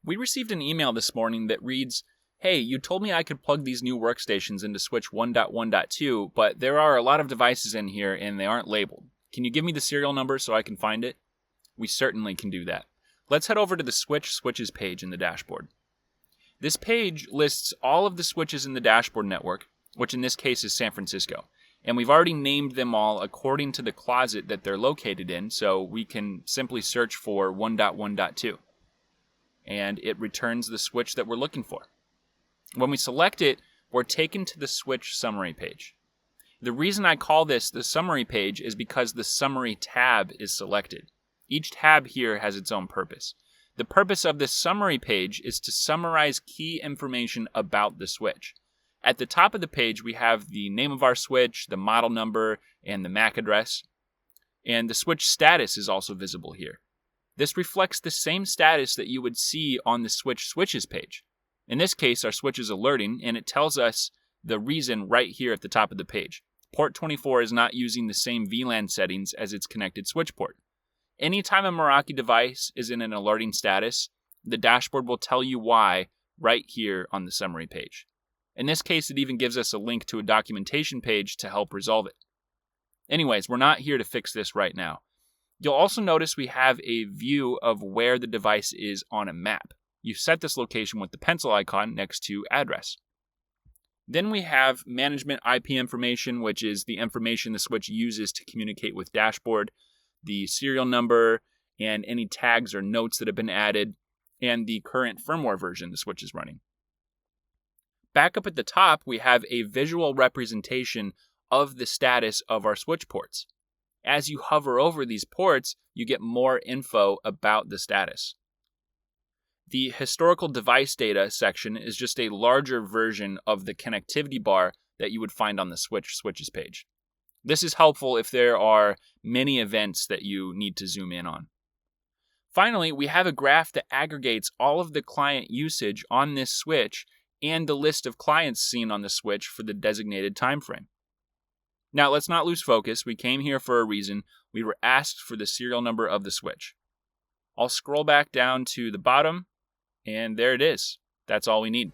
We received an email this morning that reads, "Hey, you told me I could plug these new workstations into switch 1.1.2, but there are a lot of devices in here and they aren't labeled. Can you give me the serial number so I can find it?" We certainly can do that. Let's head over to the switches page in the dashboard. This page lists all of the switches in the dashboard network, which in this case is San Francisco. And we've already named them all according to the closet that they're located in, so we can simply search for 1.1.2. And it returns the switch that we're looking for. When we select it, we're taken to the switch summary page. The reason I call this the summary page is because the summary tab is selected. Each tab here has its own purpose. The purpose of this summary page is to summarize key information about the switch. At the top of the page, we have the name of our switch, the model number, and the MAC address. And the switch status is also visible here. This reflects the same status that you would see on the switches page. In this case, our switch is alerting, and it tells us the reason right here at the top of the page. Port 24 is not using the same VLAN settings as its connected switch port. Anytime a Meraki device is in an alerting status, the dashboard will tell you why right here on the summary page. In this case, it even gives us a link to a documentation page to help resolve it. Anyways, we're not here to fix this right now. You'll also notice we have a view of where the device is on a map. You set this location with the pencil icon next to address. Then we have management IP information, which is the information the switch uses to communicate with dashboard, the serial number, and any tags or notes that have been added, and the current firmware version the switch is running. Back up at the top, we have a visual representation of the status of our switch ports. As you hover over these ports, you get more info about the status. The historical device data section is just a larger version of the connectivity bar that you would find on the switches page. This is helpful if there are many events that you need to zoom in on. Finally, we have a graph that aggregates all of the client usage on this switch and the list of clients seen on the switch for the designated time frame. Now, let's not lose focus. We came here for a reason. We were asked for the serial number of the switch. I'll scroll back down to the bottom, and there it is. That's all we need.